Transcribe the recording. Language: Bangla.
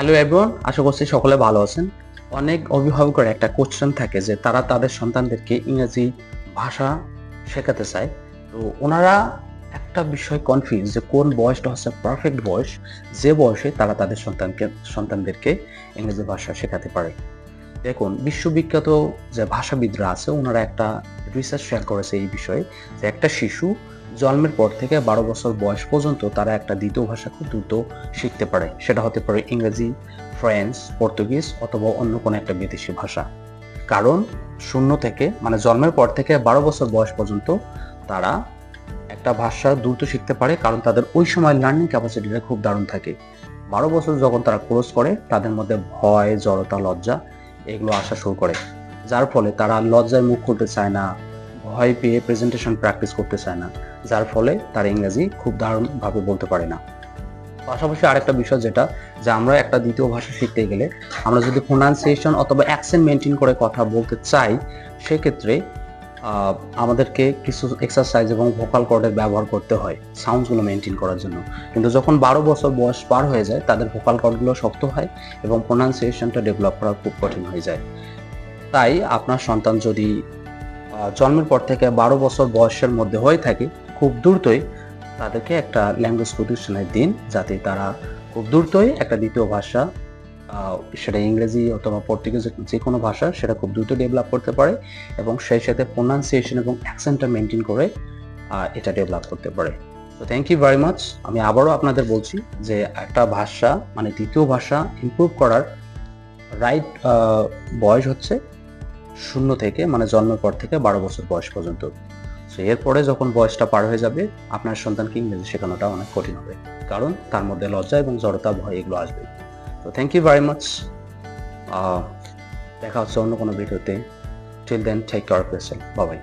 হ্যালো এভরিওয়ান, আশা করছি সকলে ভালো আছেন। অনেক অভিভাবকের একটা কোশ্চেন থাকে যে তারা তাদের সন্তানদেরকে ইংরেজি ভাষা শেখাতে চায়। তো ওনারা একটা বিষয় কনফিউজ যে কোন বয়সটা হচ্ছে পারফেক্ট বয়স, যে বয়সে তারা তাদের সন্তানদেরকে ইংরেজি ভাষা শেখাতে পারে। দেখুন, বিশ্ববিখ্যাত যে ভাষাবিদরা আছে ওনারা একটা রিসার্চ শেয়ার করেছে এই বিষয়ে যে একটা শিশু জন্মের পর থেকে 12 বছর বয়স পর্যন্ত তারা একটা দ্বিতীয় ভাষা খুব দ্রুত শিখতে পারে। সেটা হতে পারে ইংরেজি, ফ্রেঞ্চ, পর্তুগিজ অথবা অন্য কোনো একটা বিদেশি ভাষা। কারণ শূন্য থেকে মানে জন্মের পর থেকে 12 বছর বয়স পর্যন্ত তারা একটা ভাষা দ্রুত শিখতে পারে, কারণ তাদের ওই সময় লার্নিং ক্যাপাসিটিটা খুব দারুণ থাকে। 12 বছর যখন তারা ক্রস করে তাদের মধ্যে ভয়, জড়তা, লজ্জা এগুলো আসা শুরু করে, যার ফলে তারা লজ্জায় মুখ খুলতে চায় না, ভয় পেয়ে প্রেজেন্টেশন প্র্যাকটিস করতে চায় না, যার ফলে তারা ইংরেজি খুব দারুণভাবে বলতে পারে না। পাশাপাশি আরেকটা বিষয় যেটা, যে আমরা একটা দ্বিতীয় ভাষা শিখতে গেলে আমরা যদি প্রোনাউন্সিয়েশন অথবা অ্যাকসেন্ট মেনটেন করে কথা বলতে চাই, সেক্ষেত্রে আমাদেরকে কিছু এক্সারসাইজ এবং ভোকাল কর্ডের ব্যবহার করতে হয় সাউন্ডসগুলো মেনটেন করার জন্য। কিন্তু যখন 12 বছর বয়স পার হয়ে যায় তাদের ভোকাল কর্ডগুলো শক্ত হয় এবং প্রোনাউন্সিয়েশনটা ডেভেলপ করা খুব কঠিন হয়ে যায়। তাই আপনার সন্তান যদি জন্মের পর থেকে 12 বছর বয়সের মধ্যে হয়ে থাকে, খুব দ্রুতই তাদেরকে একটা ল্যাঙ্গুয়েজ প্রতিষ্ঠানে দিন, যাতে তারা খুব দ্রুতই একটা দ্বিতীয় ভাষা, সেটা ইংরেজি অথবা পর্তুগিজ যে কোনো ভাষা, সেটা খুব দ্রুত ডেভেলপ করতে পারে এবং সেই সাথে প্রোনাউন্সিয়েশন এবং অ্যাকসেন্টটা মেনটেন করে এটা ডেভেলপ করতে পারে। তো থ্যাংক ইউ ভেরি মাচ। আমি আবারও আপনাদের বলছি যে একটা ভাষা মানে দ্বিতীয় ভাষা ইমপ্রুভ করার রাইট বয়স হচ্ছে শূন্য থেকে মানে জন্মের পর থেকে 12 বছর বয়স পর্যন্ত। সো এরপরে যখন বয়সটা পার হয়ে যাবে আপনার সন্তানকে ইংরেজি শেখানোটা অনেক কঠিন হবে, কারণ তার মধ্যে লজ্জা এবং জড়তা, ভয় এগুলো আসবে। তো থ্যাংক ইউ ভেরি মাচ। দেখা হচ্ছে অন্য কোনো ভিডিওতে। Till then, take care of yourself. Bye by.